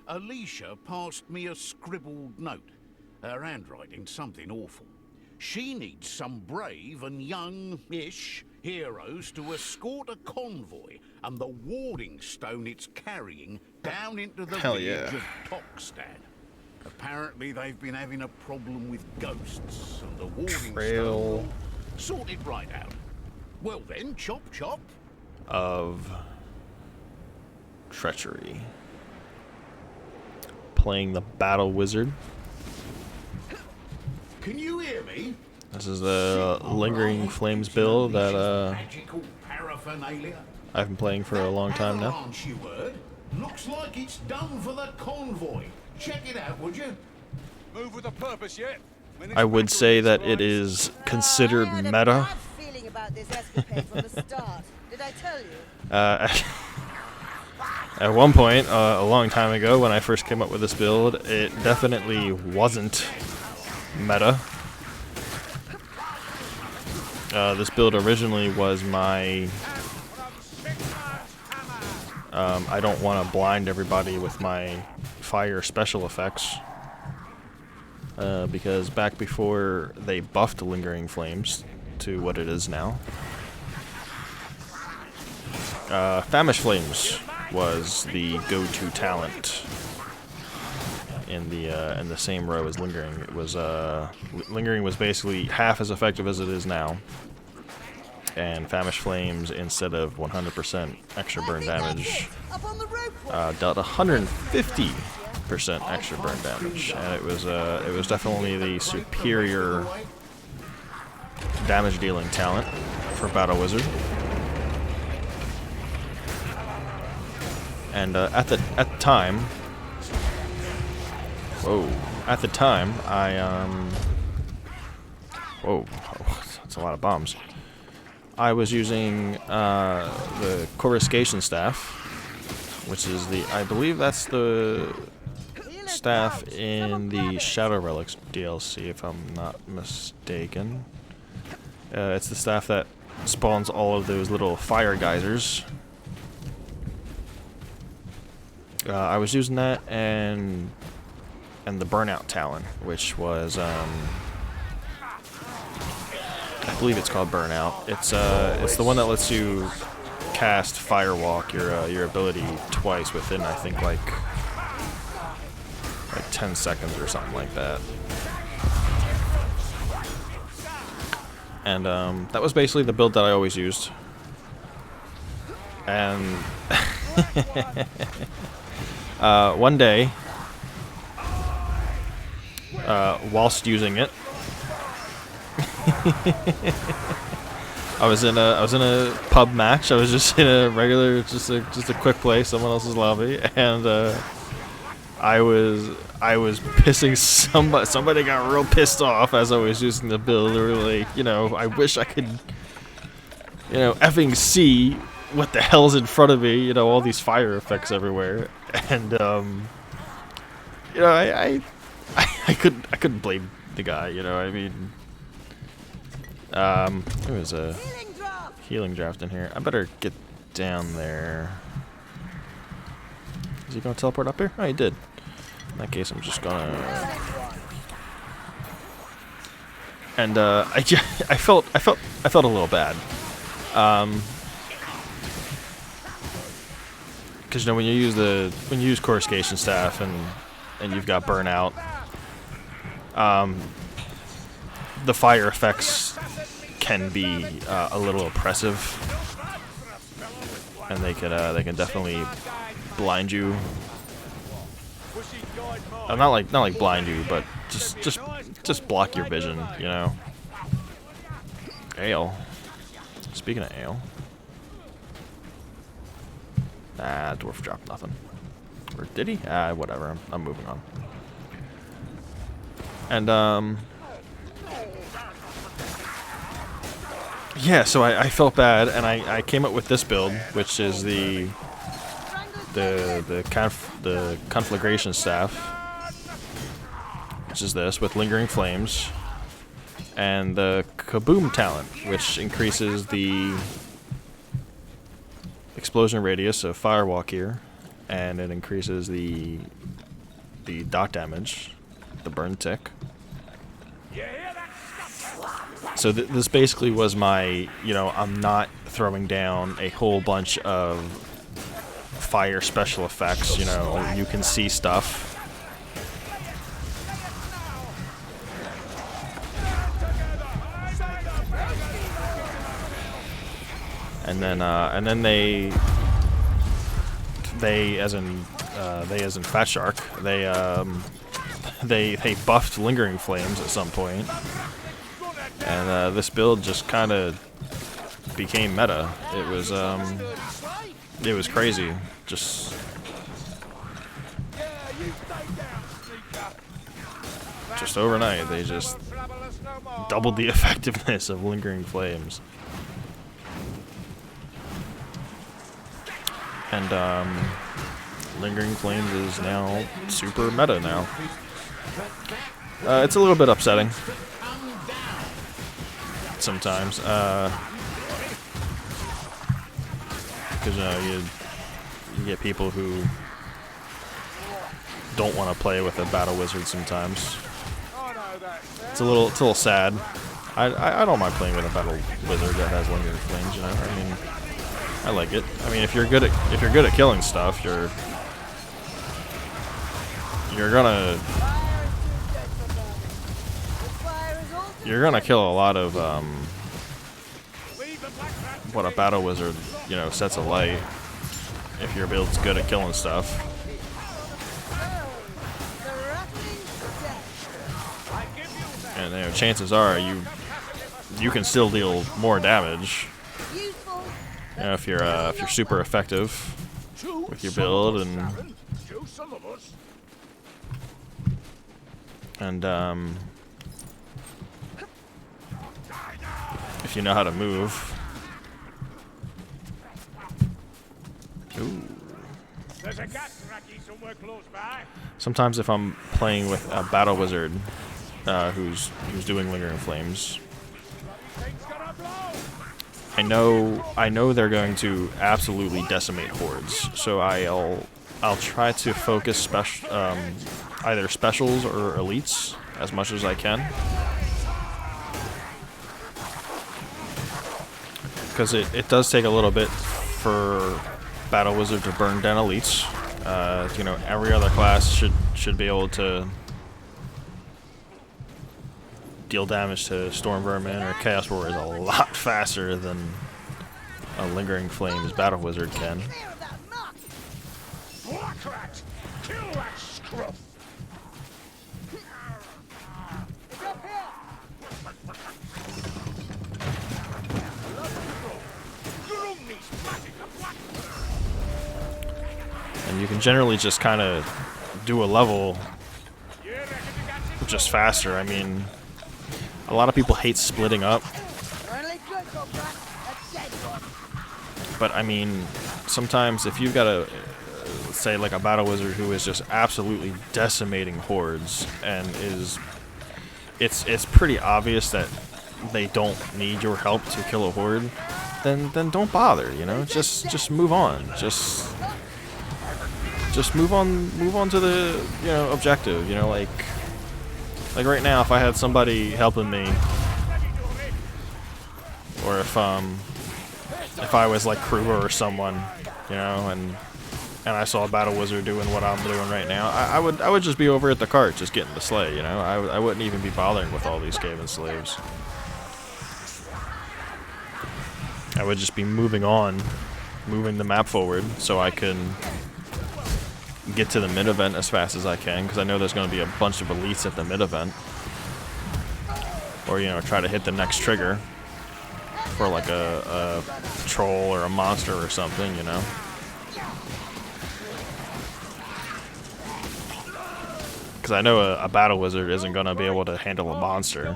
Alicia passed me a scribbled note. Her handwriting's something awful. She needs some brave and young-ish heroes to escort a convoy and the warding stone it's carrying down into the village of Toxtad. Apparently they've been having a problem with ghosts, and the warding stone will sort it right out. Well then, chop chop. Of Treachery. Playing the Battle Wizard. Can you hear me? This is the Lingering Flames build that I've been playing for a long time now. Looks like it's done for the convoy. Check it out, would you? Move with a purpose yet? I would say that it is considered meta. At one point, a long time ago, when I first came up with this build, it definitely wasn't meta. This build originally was my I don't want to blind everybody with my fire special effects, because back before they buffed Lingering Flames to what it is now, Famish Flames was the go-to talent in the same row as Lingering. It was Lingering was basically half as effective as it is now, and Famish Flames, instead of 100% extra burn damage, dealt 150% extra burn damage, and it was definitely the superior damage dealing talent for Battle Wizard. And at the time, that's a lot of bombs. I was using the Coruscation staff, which is I believe that's the staff in the Shadow Relics DLC, if I'm not mistaken. It's the staff that spawns all of those little fire geysers. I was using that and the Burnout Talon, which was I believe it's called Burnout. It's the one that lets you cast Firewalk, your ability, twice within, I think, like 10 seconds or something like that. And that was basically the build that I always used. And one day, whilst using it, I was in a pub match. I was just in a regular, just a quick play, someone else's lobby, and I was pissing somebody. Somebody got real pissed off as I was using the build. They were like, I wish I could, effing see what the hell's in front of me. All these fire effects everywhere, and I couldn't blame the guy. I mean. There was a healing draft in here. I better get down there. Is he gonna teleport up here? Oh, he did. In that case, I'm just gonna. And I felt a little bad. Because when you use Coruscation staff and you've got Burnout, the fire effects can be a little oppressive, and they can definitely blind you. Not like blind you, but just block your vision, Ale. Speaking of ale, dwarf dropped nothing. Or did he? Whatever. I'm moving on. And yeah, so I felt bad, and I came up with this build, which is the Conflagration staff, which is this with Lingering Flames, and the Kaboom talent, which increases the explosion radius of Firewalk here and it increases the dot damage, the burn tick. So this basically was my, you know, I'm not throwing down a whole bunch of fire special effects, you know, you can see stuff. And then they as in Fat Shark, they buffed Lingering Flames at some point, and this build just kind of became meta. It was crazy. Just overnight, they just doubled the effectiveness of Lingering Flames. And Lingering Flames is now super meta now. It's a little bit upsetting sometimes, because you know you get people who don't want to play with a battle wizard sometimes. It's a little sad. I don't mind playing with a battle wizard that has Lingering Flames. You know, I mean, I like it. I mean, if you're good at killing stuff, you're gonna kill a lot of what a battle wizard, you know, sets alight. If your build's good at killing stuff. And you know, chances are you can still deal more damage. You know, if you're super effective with your build and if you know how to move. Ooh. Sometimes if I'm playing with a battle wizard who's doing Lingering Flames, I know they're going to absolutely decimate hordes, so I'll try to focus either specials or elites as much as I can, because it does take a little bit for battle wizard to burn down elites. You know, every other class should be able to deal damage to Storm Vermin or Chaos Warriors a lot faster than a Lingering Flames battle wizard can. And you can generally just kind of do a level just faster. I mean, a lot of people hate splitting up, but I mean, sometimes if you've got a, say like a battle wizard who is just absolutely decimating hordes and it's pretty obvious that they don't need your help to kill a horde, then don't bother, you know, just move on, just move on to the, you know, objective, you know, like right now, if I had somebody helping me, or if I was like Kruger or someone, you know, and I saw a battle wizard doing what I'm doing right now, I would just be over at the cart, just getting the slay, you know. I wouldn't even be bothering with all these Skaven slaves. I would just be moving the map forward so I can get to the mid event as fast as I can, because I know there's going to be a bunch of elites at the mid event, or you know, try to hit the next trigger for like a troll or a monster or something, you know. Because I know a battle wizard isn't going to be able to handle a monster.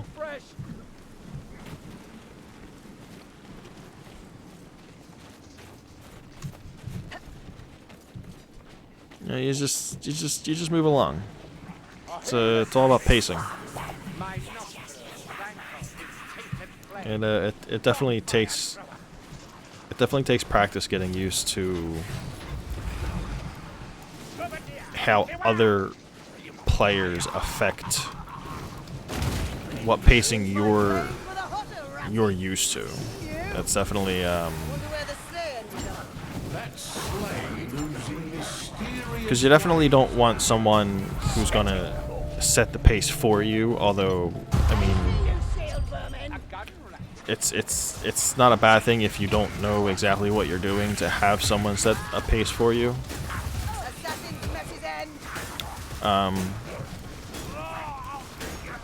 You know, you just move along. It's all about pacing. And it definitely takes practice getting used to how other players affect what pacing you're used to. That's definitely because you definitely don't want someone who's gonna set the pace for you. Although, I mean, it's not a bad thing if you don't know exactly what you're doing to have someone set a pace for you.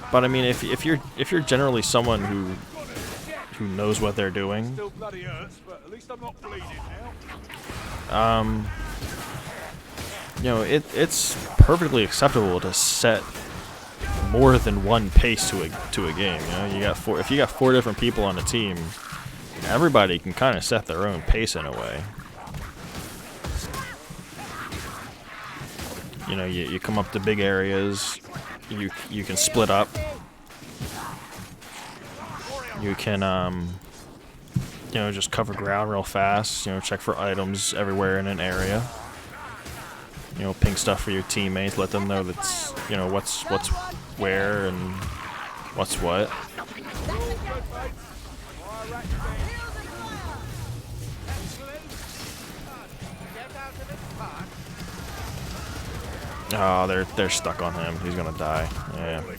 But I mean, if you're generally someone who knows what they're doing, Still bloody hurts, but at least I'm not bleeding now. you know, it's perfectly acceptable to set more than one pace to a game. You know, if you got 4 different people on a team, everybody can kind of set their own pace in a way. You know, you come up to big areas, you can split up. You can you know, just cover ground real fast. You know, check for items everywhere in an area. You know, ping stuff for your teammates. Let them know that's, you know, what's where and what's what. Oh, they're stuck on him. He's gonna die. Yeah. There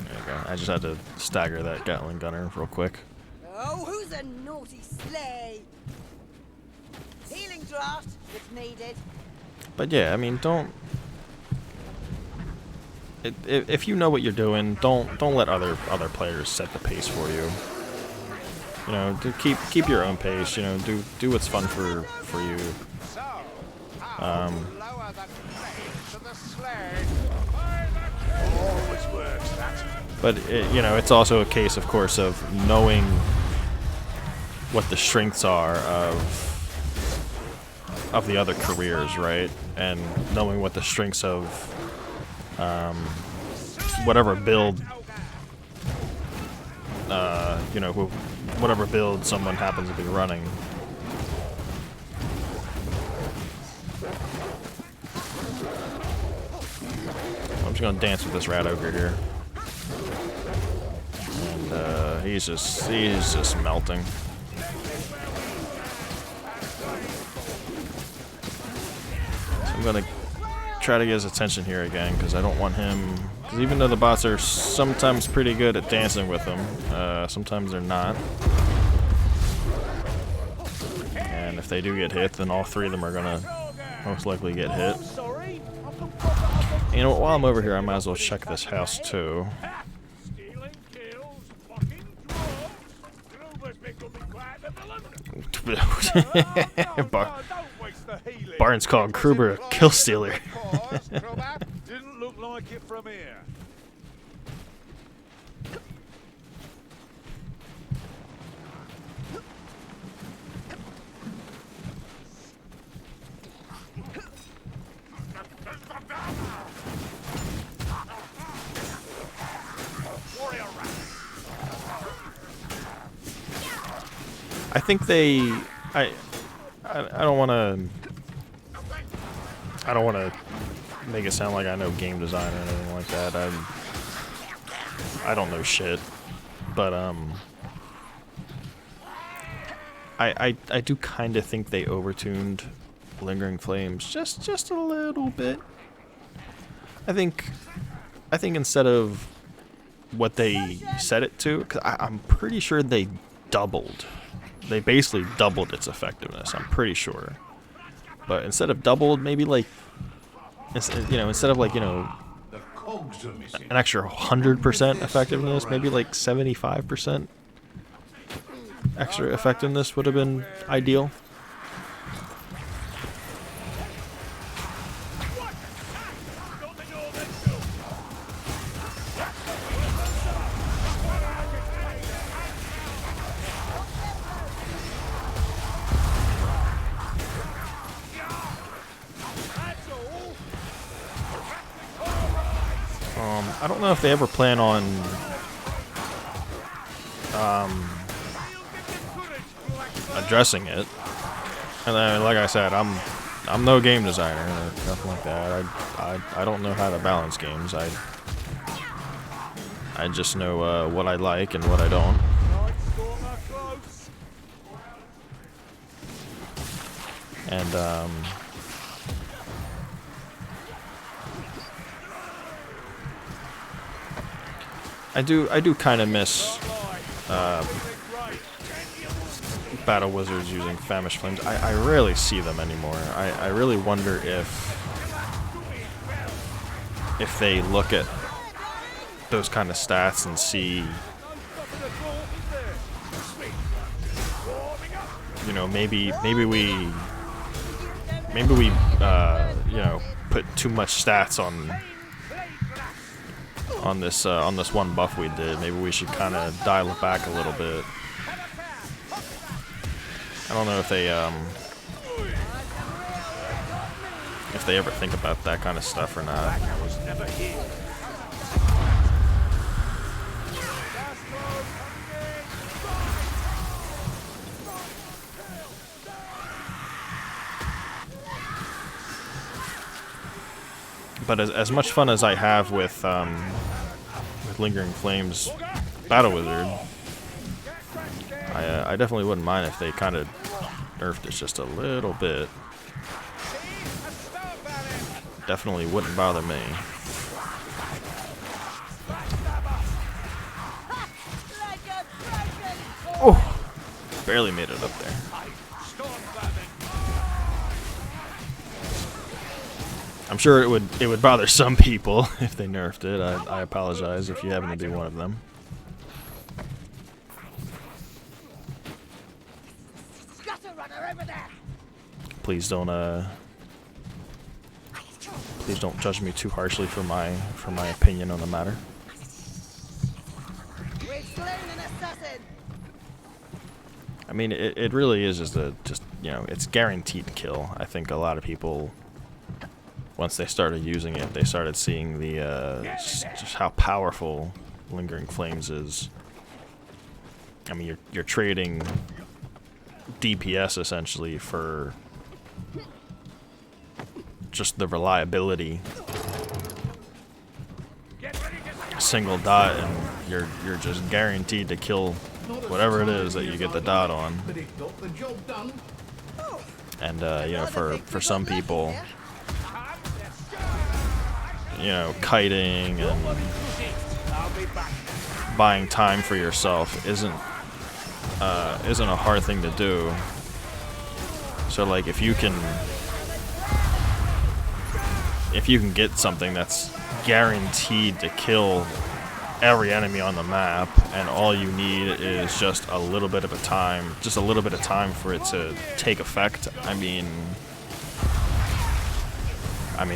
you go. I just had to stagger that Gatling gunner real quick. Oh, who's a naughty slay? Healing draft if needed. But yeah, I mean, don't. If you know what you're doing, don't let other players set the pace for you. You know, keep your own pace. You know, do what's fun for you. But you know, it's also a case, of course, of knowing what the strengths are of the other careers, right? And knowing what the strengths of whatever build, you know, whatever build someone happens to be running. I'm just gonna dance with this rat ogre here, and he's just melting. So I'm gonna try to get his attention here again, because I don't want him. Because even though the bots are sometimes pretty good at dancing with him, sometimes they're not. And if they do get hit, then all 3 of them are gonna most likely get hit. You know, while I'm over here, I might as well check this house too. Barnes called Kruber a kill stealer. Didn't look like it from here. I think I don't want to make it sound like I know game design or anything like that. I don't know shit, but I do kind of think they overtuned Lingering Flames just a little bit. I think instead of what they set it to, 'cause I'm pretty sure they basically doubled its effectiveness. I'm pretty sure, but instead of doubled, maybe like, you know, instead of like, you know, an extra 100% effectiveness, maybe like 75% extra effectiveness would have been ideal. I don't know if they ever plan on addressing it. And then, like I said, I'm no game designer, nothing like that. I don't know how to balance games. I just know what I like and what I don't. And I do kind of miss battle wizards using famished flames. I rarely see them anymore. I really wonder if they look at those kind of stats and see, you know, maybe we you know, put too much stats on this one buff we did. Maybe we should kind of dial it back a little bit. I don't know if they ever think about that kind of stuff or not. But as much fun as I have with Lingering Flames Battle Wizard, I definitely wouldn't mind if they kind of nerfed it just a little bit. Definitely wouldn't bother me. Oh, barely made it up there. I'm sure it would bother some people if they nerfed it. I apologize if you happen to be one of them. Please don't judge me too harshly for my opinion on the matter. I mean, it really is just you know, it's guaranteed to kill. I think a lot of people, once they started using it, they started seeing the just how powerful Lingering Flames is. I mean, you're trading DPS essentially for just the reliability. A single dot, and you're just guaranteed to kill whatever it is that you get the dot on. And you know, for some people, you know, kiting and buying time for yourself isn't a hard thing to do. So like, if you can get something that's guaranteed to kill every enemy on the map, and all you need is just a little bit of time for it to take effect. I mean,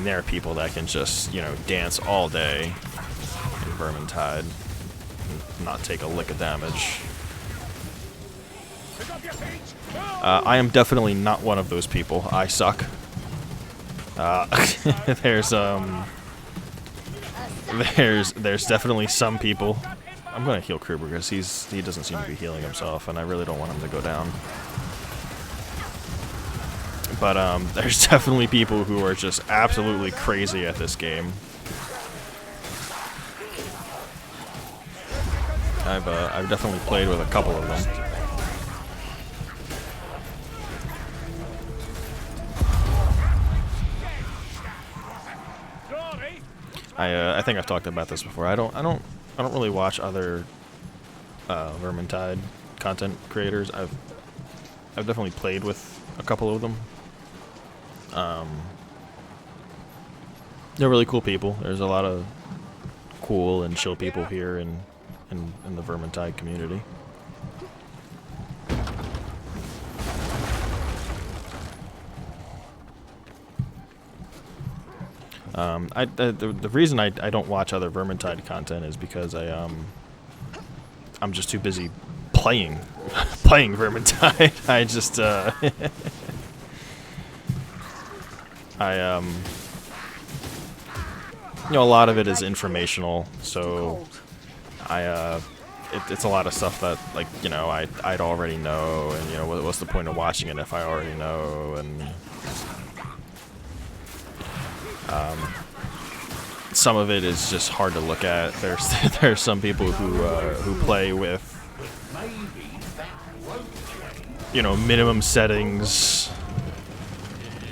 there are people that can just, you know, dance all day in Vermintide and not take a lick of damage. I am definitely not one of those people. I suck. There's definitely some people. I'm gonna heal Kruber because he doesn't seem to be healing himself, and I really don't want him to go down. But there's definitely people who are just absolutely crazy at this game. I've definitely played with a couple of them. I think I've talked about this before. I don't really watch other Vermintide content creators. I've definitely played with a couple of them. They're really cool people. There's a lot of cool and chill people here in the Vermintide community. The reason I don't watch other Vermintide content is because I'm just too busy playing Vermintide. I just you know, a lot of it is informational, so I it's a lot of stuff that, like, you know, I'd already know, and, you know, what's the point of watching it if I already know, and some of it is just hard to look at. There's some people who play with, you know, minimum settings,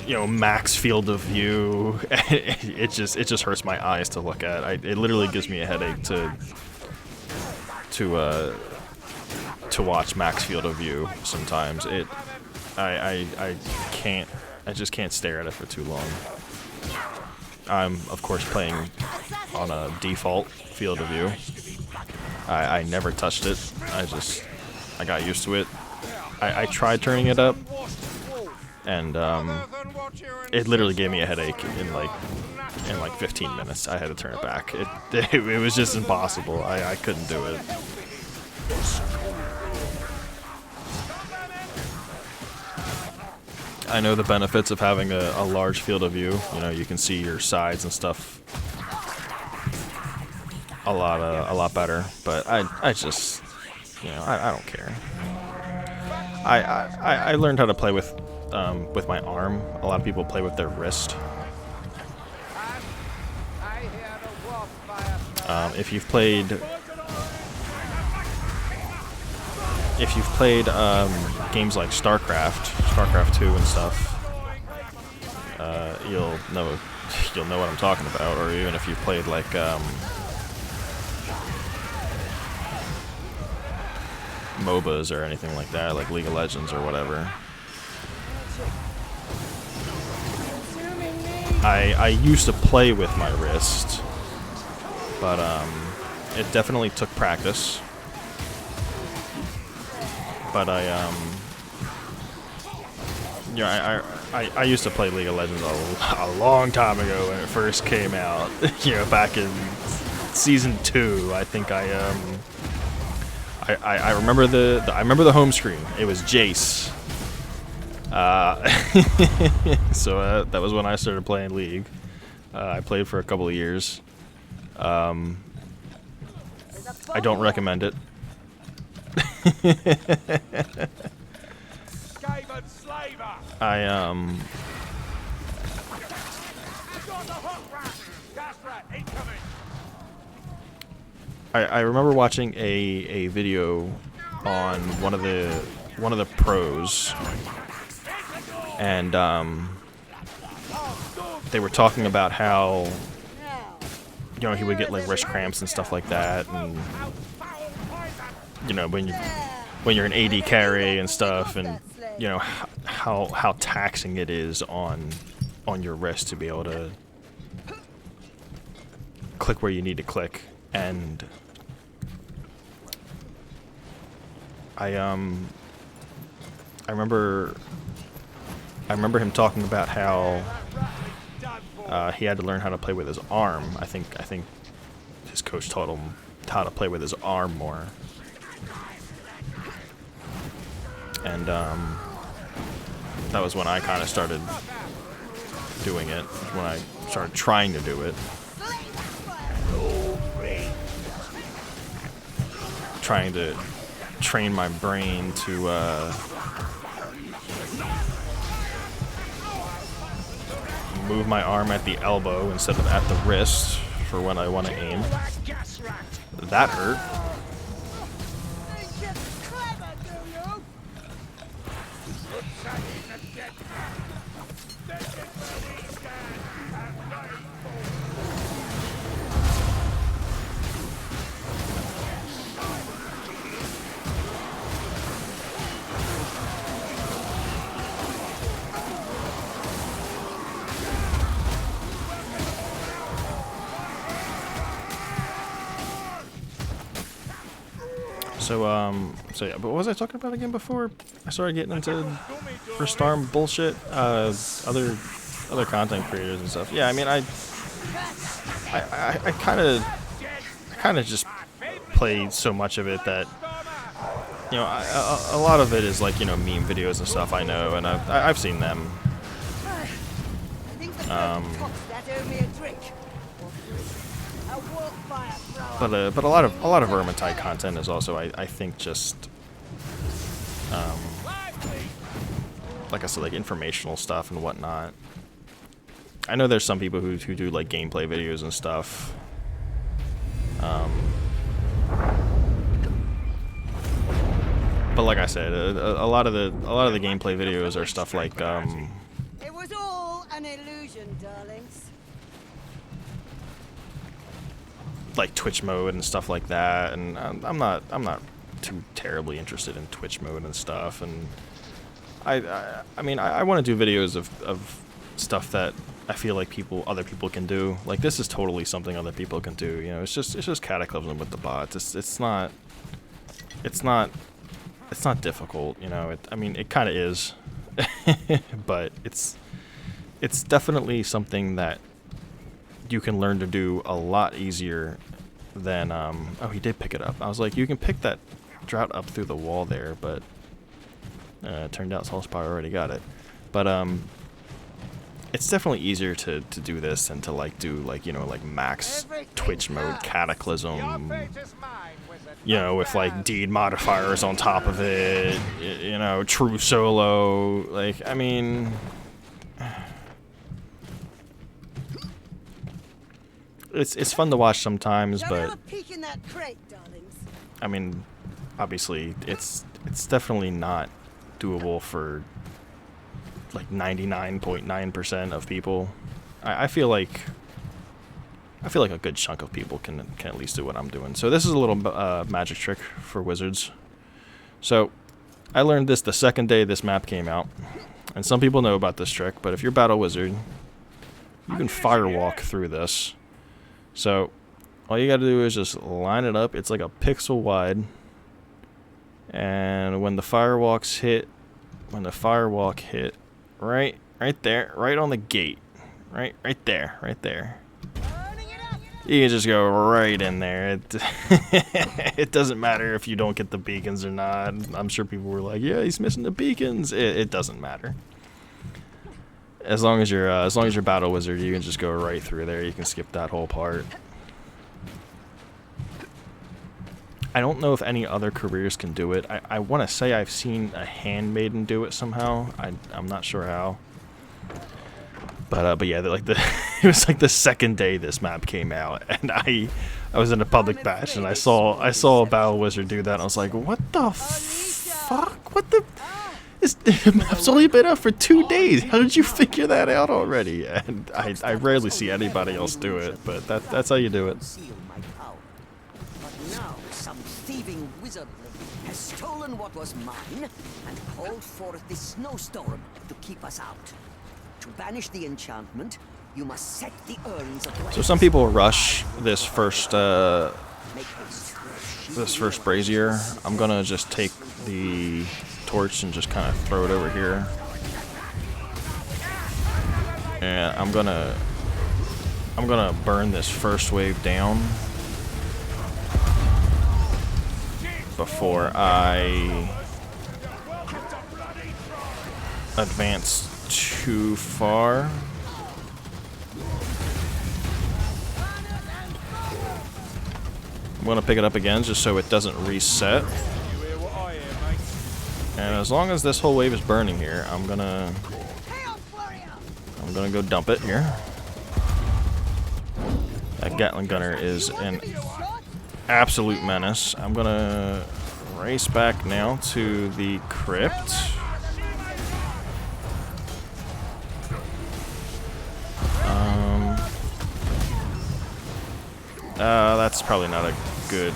you know, max field of view. It just hurts my eyes to look at. It literally gives me a headache to watch max field of view sometimes. I just can't stare at it for too long. I'm of course playing on a default field of view. I never touched it. I got used to it. I tried turning it up, and it literally gave me a headache in like 15 minutes. I had to turn it back. It was just impossible. I couldn't do it. I know the benefits of having a large field of view. You know, you can see your sides and stuff a lot better. But I just, you know, I don't care. I learned how to play with my arm. A lot of people play with their wrist. If you've played games like StarCraft 2 and stuff, you'll know what I'm talking about. Or even if you played like MOBAs or anything like that, like League of Legends or whatever. I used to play with my wrist, but it definitely took practice. But I used to play League of Legends a long time ago when it first came out. You know, back in season 2, I think I remember the home screen. It was Jace. So that was when I started playing League. I played for a couple of years. I don't recommend it. I remember watching a video on one of the pros, and they were talking about how, you know, he would get like wrist cramps and stuff like that, and you know, when you're an AD carry and stuff, and you know how taxing it is on your wrist to be able to click where you need to click. And I remember him talking about how he had to learn how to play with his arm. I think his coach taught him how to play with his arm more. And that was when I kind of started doing it, when I started trying to do it. Trying to train my brain to move my arm at the elbow instead of at the wrist for when I want to aim. That hurt. So yeah, but what was I talking about again before I started getting into first arm bullshit? Other content creators and stuff. Yeah, I mean, I kind of just played so much of it that, you know, a lot of it is like, you know, meme videos and stuff. I know, and I've seen them. but a lot of Vermintide content is also, I think, just like I said, like informational stuff and whatnot. I know there's some people who do like gameplay videos and stuff. But like I said, a lot of the gameplay videos are stuff like It was all an illusion, darlings. like Twitch mode and stuff like that, and I'm not too terribly interested in Twitch mode and stuff. And I mean I want to do videos of stuff that I feel like other people can do. Like this is totally something other people can do. You know, it's just Cataclysm with the bots. It's not difficult. You know, I mean it kind of is, but it's definitely something that you can learn to do a lot easier than oh, he did pick it up. I was like, you can pick that drought up through the wall there, but it turned out Salspire already got it. But it's definitely easier to do this than to like do like, you know, like max Twitch mode Cataclysm, you know, with like deed modifiers on top of it, you know, true solo. Like, I mean, it's fun to watch sometimes, but I mean, obviously it's definitely not doable for like 99.9% of people. I feel like a good chunk of people can at least do what I'm doing. So this is a little magic trick for wizards. So I learned this the second day this map came out, and some people know about this trick, but if you're battle wizard, you can firewalk through this. So all you got to do is just line it up. It's like a pixel wide, and when the firewalk hit, right there, right on the gate, right there. You can just go right in there. It doesn't matter if you don't get the beacons or not. I'm sure people were like, "Yeah, he's missing the beacons." It doesn't matter. As long as you're battle wizard, you can just go right through there. You can skip that whole part. I don't know if any other careers can do it. I want to say I've seen a handmaiden do it somehow. I'm not sure how. But yeah, it was like the second day this map came out, and I was in a public batch, and I saw a battle wizard do that, and I was like, what the fuck? What the? The map's only been out for 2 days. How did you figure that out already? And I rarely see anybody else do it, but that's how you do it. Some thieving wizardling has stolen what was mine and called forth this snowstorm to keep us out. To banish the enchantment, you must set the urns ablaze. So some people rush this first brazier. I'm gonna just take the torch and just kind of throw it over here. And I'm gonna burn this first wave down before I advance too far. I'm gonna pick it up again just so it doesn't reset. And as long as this whole wave is burning here, I'm gonna go dump it here. That Gatling gunner is an absolute menace. I'm gonna race back now to the crypt. That's probably not a good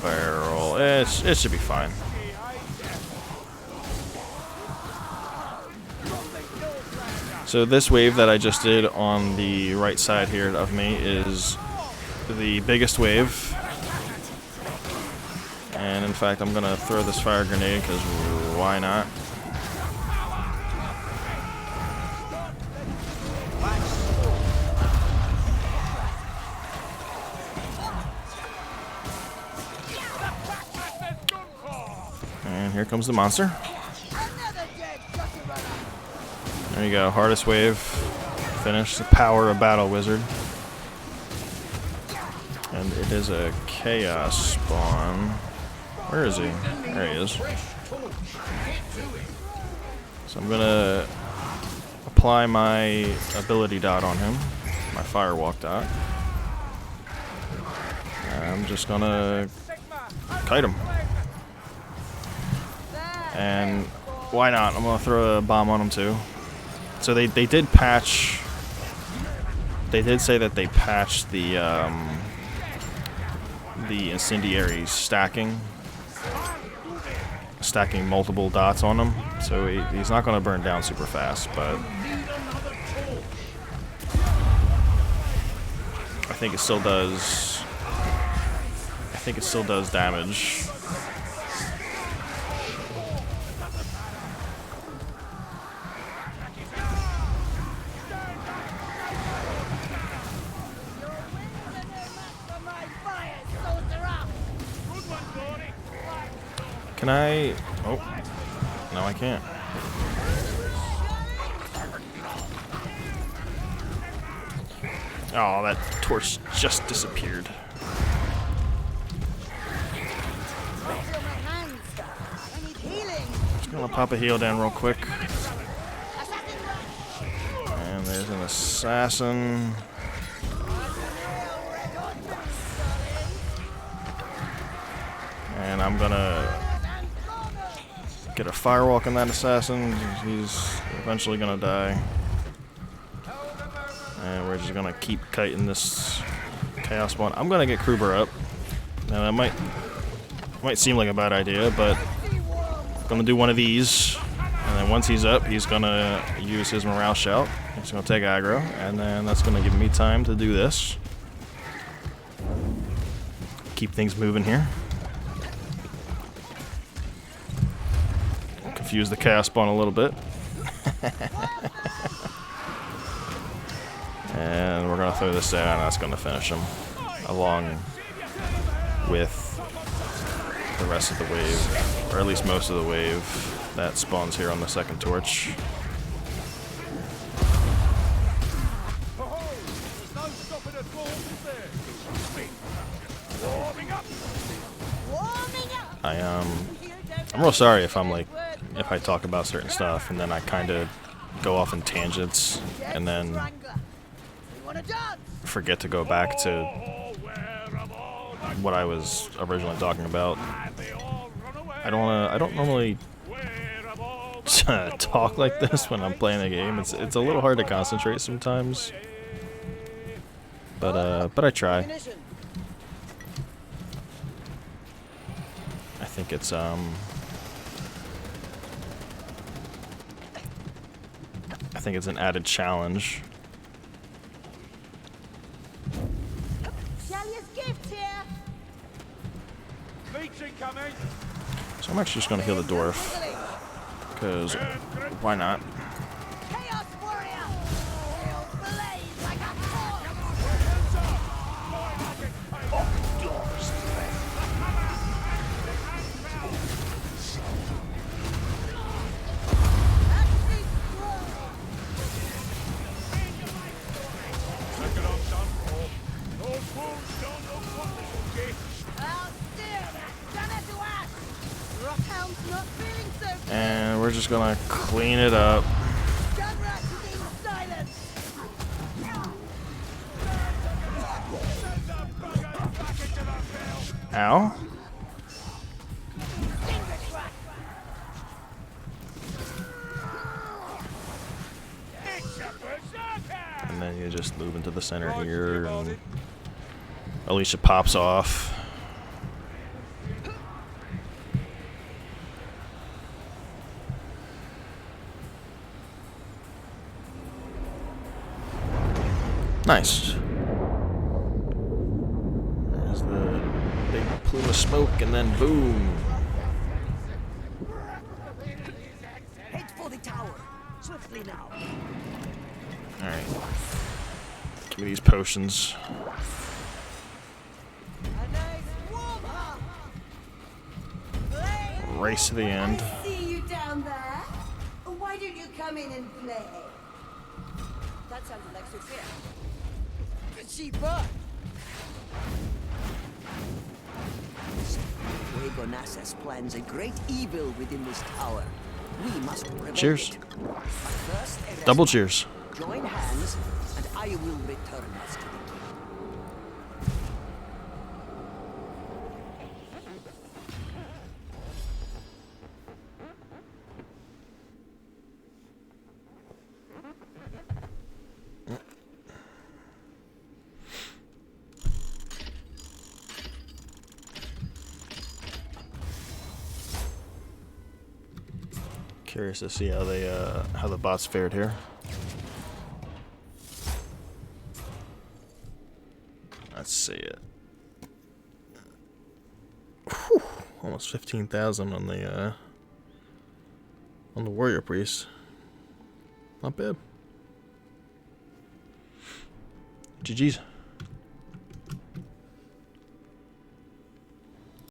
barrel. It should be fine. So this wave that I just did on the right side here of me is the biggest wave. And in fact, I'm gonna throw this fire grenade because why not? And here comes the monster. There you go, hardest wave. Finish the power of Battle Wizard. And it It is a chaos spawn. Where is he? There he is. So I'm gonna apply my ability dot on him, my firewalk dot. I'm just gonna kite him. And why not? I'm gonna throw a bomb on him too. So they did patch. They did say that they patched the incendiary stacking multiple dots on him. So he's not gonna burn down super fast, but I think it still does. I think it still does damage. Can I? Oh, no, I can't. Oh, that torch just disappeared. Just gonna pop a heal down real quick. And there's an assassin. And I'm gonna get a firewalk on that assassin. He's eventually gonna die. And we're just gonna keep kiting this chaos spawn. I'm gonna get Kruber up. And that might seem like a bad idea, but I'm gonna do one of these. And then once he's up, he's gonna use his morale shout. He's gonna take aggro, and then that's gonna give me time to do this. Keep things moving here. Confuse the chaos spawn a little bit. And we're gonna throw this down, and that's gonna finish him, along with the rest of the wave, or at least most of the wave that spawns here on the second torch. I'm real sorry if if I talk about certain stuff and then I kind of go off in tangents and then forget to go back to what I was originally talking about. I don't normally talk like this when I'm playing a game. It's a little hard to concentrate sometimes, but I try. I think it's an added challenge. So I'm actually just gonna heal the dwarf, because why not? And we're just gonna clean it up. Ow. And then you just move into the center here, and Alicia pops off. Nice. There's the big plume of smoke, and then boom. Head for the tower. Swiftly now. Alright. Give me these potions. Race to the end. I see you down there. Why don't you come in and play? That sounded like Sophia. But she burned. Fuegonasas plans a great evil within this tower. We must prevent Cheers. it. But first, a Double respite. cheers. Join hands, and I will return us to the king. Curious to see how they how the bots fared here. Let's see it. Whew, almost 15,000 on the warrior priest. Not bad. GG's.